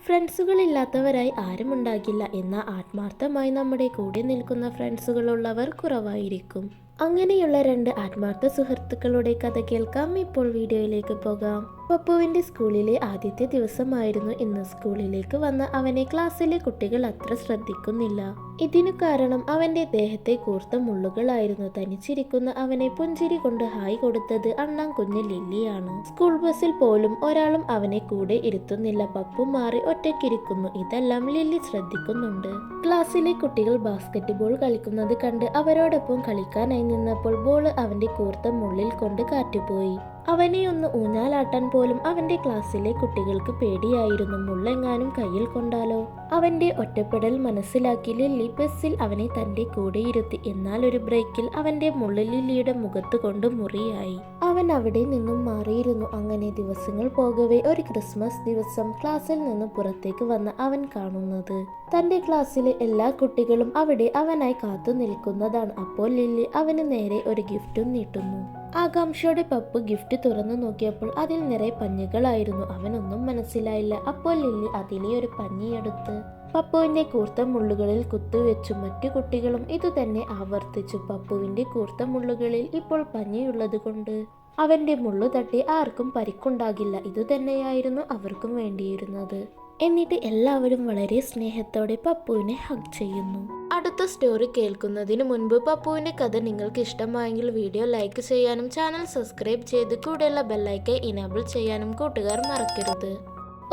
ഫ്രണ്ട്സുകളില്ലാത്തവരായി ആരുമുണ്ടാകില്ല. എന്നാൽ ആത്മാർത്ഥമായി നമ്മുടെ കൂടെ നിൽക്കുന്ന ഫ്രണ്ട്സുകളുള്ളവർ കുറവായിരിക്കും. അങ്ങനെയുള്ള രണ്ട് ആത്മാർത്ഥ സുഹൃത്തുക്കളുടെ കഥ കേൾക്കാം. ഇപ്പോൾ വീഡിയോയിലേക്ക് പോകാം. പപ്പുവിന്റെ സ്കൂളിലെ ആദ്യത്തെ ദിവസമായിരുന്നു ഇന്ന്. സ്കൂളിലേക്ക് വന്ന അവനെ ക്ലാസ്സിലെ കുട്ടികൾ അത്ര ശ്രദ്ധിക്കുന്നില്ല. ഇതിനു കാരണം അവന്റെ ദേഹത്തെ കൂർത്ത മുള്ളുകളായിരുന്നു. തനിച്ചിരിക്കുന്ന അവനെ പുഞ്ചിരി കൊണ്ട് ഹായ് കൊടുത്തത് അണ്ണാൻകുഞ്ഞ് ലില്ലിയാണ്. സ്കൂൾ ബസ്സിൽ പോലും ഒരാളും അവനെ കൂടെ ഇരുത്തുന്നില്ല. പപ്പു മാറി ഒറ്റയ്ക്കിരിക്കുന്നു. ഇതെല്ലാം ലില്ലി ശ്രദ്ധിക്കുന്നുണ്ട്. ക്ലാസ്സിലെ കുട്ടികൾ ബാസ്കറ്റ് ബോൾ കളിക്കുന്നത് കണ്ട് അവരോടൊപ്പം കളിക്കാനായി നിന്നപ്പോൾ ബോൾ അവന്റെ കൂർത്ത മുള്ളിൽ കൊണ്ട് കാറ്റുപോയി. അവനെ ഒന്ന് ഊഞ്ഞാലാട്ടാൻ പോലും അവന്റെ ക്ലാസ്സിലെ കുട്ടികൾക്ക് പേടിയായിരുന്നു. മുള്ളെങ്ങാനും കയ്യിൽ കൊണ്ടാലോ? അവന്റെ ഒറ്റപ്പെടൽ മനസ്സിലാക്കി ലില്ലി ബസ്സിൽ അവനെ തന്റെ കൂടെ ഇരുത്തി. എന്നാൽ ഒരു ബ്രേക്കിൽ അവന്റെ മുള്ള് ലില്ലിയുടെ മുഖത്ത് കൊണ്ട് മുറിയായി. അവൻ അവിടെ നിന്നും മാറിയിരുന്നു. അങ്ങനെ ദിവസങ്ങൾ പോകവേ ഒരു ക്രിസ്മസ് ദിവസം ക്ലാസ്സിൽ നിന്ന് പുറത്തേക്ക് വന്ന അവൻ കാണുന്നത് തന്റെ ക്ലാസ്സിലെ എല്ലാ കുട്ടികളും അവിടെ അവനായി കാത്തു നിൽക്കുന്നതാണ്. അപ്പോൾ ലില്ലി അവന് നേരെ ഒരു ഗിഫ്റ്റും നീട്ടുന്നു. ആകാംക്ഷയോടെ പപ്പു ഗിഫ്റ്റ് തുറന്നു നോക്കിയപ്പോൾ അതിൽ നിറയെ പഞ്ഞികളായിരുന്നു. അവനൊന്നും മനസ്സിലായില്ല. അപ്പോൾ ലില്ലി അതിലെ ഒരു പഞ്ഞിയെടുത്ത് പപ്പുവിന്റെ കൂർത്ത മുള്ളുകളിൽ കുത്തുവെച്ചു. മറ്റു കുട്ടികളും ഇതുതന്നെ ആവർത്തിച്ചു. പപ്പുവിന്റെ കൂർത്ത മുള്ളുകളിൽ ഇപ്പോൾ പഞ്ഞിയുള്ളത് കൊണ്ട് അവന്റെ മുള്ളു തട്ടി ആർക്കും പരിക്കുണ്ടാകില്ല. ഇതുതന്നെയായിരുന്നു അവർക്കും വേണ്ടിയിരുന്നത്. എന്നിട്ട് എല്ലാവരും വളരെ സ്നേഹത്തോടെ പപ്പുവിനെ ഹഗ് ചെയ്യുന്നു. അടുത്ത സ്റ്റോറി കേൾക്കുന്നതിന് മുൻപ് പപ്പുവിന്റെ കഥ നിങ്ങൾക്ക് ഇഷ്ടമായെങ്കിൽ വീഡിയോ ലൈക്ക് ചെയ്യാനും ചാനൽ സബ്സ്ക്രൈബ് ചെയ്ത് കൂടെയുള്ള ബെല്ലൈക്കൺ ഇനേബിൾ ചെയ്യാനും കൂട്ടുകാർ മറക്കരുത്.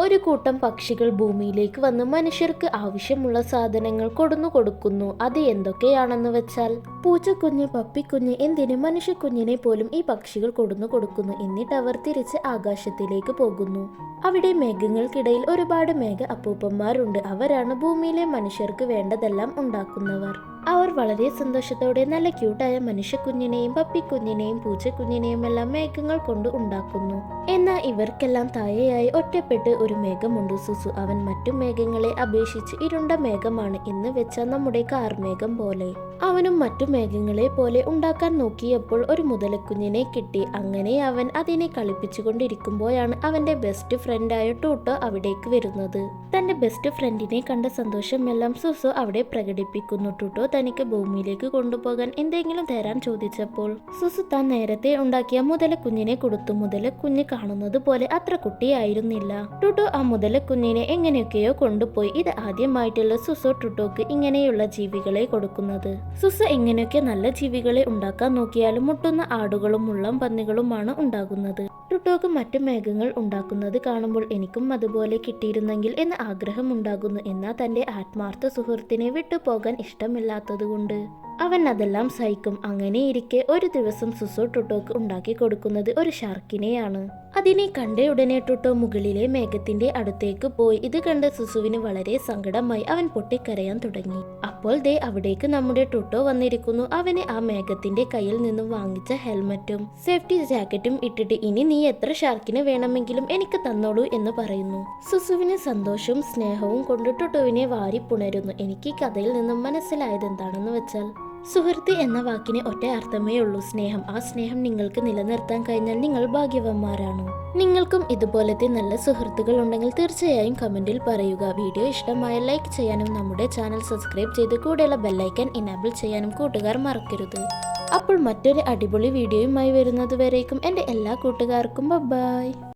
ഒരു കൂട്ടം പക്ഷികൾ ഭൂമിയിലേക്ക് വന്ന് മനുഷ്യർക്ക് ആവശ്യമുള്ള സാധനങ്ങൾ കൊടുക്കുന്നു. അത് എന്തൊക്കെയാണെന്ന് വെച്ചാൽ പൂച്ചക്കുഞ്ഞ്, പപ്പിക്കുഞ്ഞ്, എന്തിന് മനുഷ്യക്കുഞ്ഞിനെ പോലും ഈ പക്ഷികൾ കൊടുക്കുന്നു. എന്നിട്ട് അവർ തിരിച്ച് ആകാശത്തിലേക്ക് പോകുന്നു. അവിടെ മേഘങ്ങൾക്കിടയിൽ ഒരുപാട് മേഘ അപ്പൂപ്പന്മാരുണ്ട്. അവരാണ് ഭൂമിയിലെ മനുഷ്യർക്ക് വേണ്ടതെല്ലാം ഉണ്ടാക്കുന്നവർ. അവർ വളരെ സന്തോഷത്തോടെ നല്ല ക്യൂട്ടായ മനുഷ്യക്കുഞ്ഞിനെയും പപ്പിക്കുഞ്ഞിനെയും പൂച്ചക്കുഞ്ഞിനെയും എല്ലാം മേഘങ്ങൾ കൊണ്ട് ഉണ്ടാക്കുന്നു. എന്നാൽ ഇവർക്കെല്ലാം താഴെയായി ഒറ്റപ്പെട്ട് ഒരു മേഘമുണ്ട്, സുസു. അവൻ മറ്റു മേഘങ്ങളെ അപേക്ഷിച്ച് ഇരുണ്ട മേഘമാണ്, എന്ന് വെച്ചാൽ നമ്മുടെ കാർമേഘം പോലെ. അവനും മറ്റു മേഘങ്ങളെ പോലെ ഉണ്ടാക്കാൻ നോക്കിയപ്പോൾ ഒരു മുതലക്കുഞ്ഞിനെ കിട്ടി. അങ്ങനെ അവൻ അതിനെ കളിപ്പിച്ചുകൊണ്ടിരിക്കുമ്പോഴാണ് അവന്റെ ബെസ്റ്റ് ഫ്രണ്ടായ ടൂട്ടോ അവിടേക്ക് വരുന്നത്. തന്റെ ബെസ്റ്റ് ഫ്രണ്ടിനെ കണ്ട സന്തോഷമെല്ലാം സുസു അവിടെ പ്രകടിപ്പിക്കുന്നു. ടൂട്ടോ തനിക്ക് ഭൂമിയിലേക്ക് കൊണ്ടുപോകാൻ എന്തെങ്കിലും തരാൻ ചോദിച്ചപ്പോൾ സുസു താൻ നേരത്തെ ഉണ്ടാക്കിയ മുതലക്കുഞ്ഞിനെ കൊടുത്തു. മുതലക്കുഞ്ഞ് കാണുന്നത് പോലെ അത്ര കുട്ടിയായിരുന്നില്ല. ടുട്ടോ ആ മുതലക്കുഞ്ഞിനെ എങ്ങനെയൊക്കെയോ കൊണ്ടുപോയി. ഇത് ആദ്യമായിട്ടുള്ള സുസു ടുട്ടോക്ക് ഇങ്ങനെയുള്ള ജീവികളെ കൊടുക്കുന്നത്. സുസു എങ്ങനെയൊക്കെ നല്ല ജീവികളെ ഉണ്ടാക്കാൻ നോക്കിയാലും മുട്ടുന്ന ആടുകളും മുള്ളം പന്നികളുമാണ് ഉണ്ടാകുന്നത്. ടുട്ടോക്ക് മറ്റു മേഘങ്ങൾ ഉണ്ടാക്കുന്നത് കാണുമ്പോൾ എനിക്കും അതുപോലെ കിട്ടിയിരുന്നെങ്കിൽ എന്ന് ആഗ്രഹമുണ്ടാകുന്നു. എന്നാൽ തന്റെ ആത്മാർത്ഥ സുഹൃത്തിനെ വിട്ടുപോകാൻ ഇഷ്ടമില്ലാത്തതുകൊണ്ട് അവൻ അതെല്ലാം സഹിക്കും. അങ്ങനെയിരിക്കെ ഒരു ദിവസം സുസു ടുട്ടോക്ക് ഉണ്ടാക്കി കൊടുക്കുന്നത് ഒരു ഷാർക്കിനെയാണ്. അതിനെ കണ്ട ഉടനെ ടുട്ടോ മുകളിലെ മേഘത്തിന്റെ അടുത്തേക്ക് പോയി. ഇത് കണ്ട് സുസുവിന് വളരെ സങ്കടമായി. അവൻ പൊട്ടിക്കരയാൻ തുടങ്ങി. അപ്പോൾ ദേ അവിടേക്ക് നമ്മുടെ ടുട്ടോ വന്നിരിക്കുന്നു. അവന് ആ മേഘത്തിന്റെ കയ്യിൽ നിന്നും വാങ്ങിച്ച ഹെൽമറ്റും സേഫ്റ്റി ജാക്കറ്റും ഇട്ടിട്ട് ഇനി നീ എത്ര ഷാർക്കിനെ വേണമെങ്കിലും എനിക്ക് തന്നോളൂ എന്ന് പറയുന്നു. സുസുവിന് സന്തോഷവും സ്നേഹവും കൊണ്ട് ടുട്ടോവിനെ വാരി പുണരുന്നു. എനിക്ക് ഈ കഥയിൽ നിന്നും മനസ്സിലായത് എന്താണെന്ന് വെച്ചാൽ സുഹൃത്ത് എന്ന വാക്കിന് ഒറ്റ അർത്ഥമേ ഉള്ളൂ, സ്നേഹം. ആ സ്നേഹം നിങ്ങൾക്ക് നിലനിർത്താൻ കഴിഞ്ഞാൽ നിങ്ങൾ ഭാഗ്യവാന്മാരാണ്. നിങ്ങൾക്കും ഇതുപോലത്തെ നല്ല സുഹൃത്തുക്കൾ ഉണ്ടെങ്കിൽ തീർച്ചയായും കമന്റിൽ പറയുക. വീഡിയോ ഇഷ്ടമായ ലൈക്ക് ചെയ്യാനും നമ്മുടെ ചാനൽ സബ്സ്ക്രൈബ് ചെയ്ത് കൂടെയുള്ള ബെല്ലൈക്കൺ ഇനേബിൾ ചെയ്യാനും കൂട്ടുകാർ മറക്കരുത്. അപ്പോൾ മറ്റൊരു അടിപൊളി വീഡിയോയുമായി വരുന്നത് വരേക്കും എൻ്റെ എല്ലാ കൂട്ടുകാർക്കും ബൈ.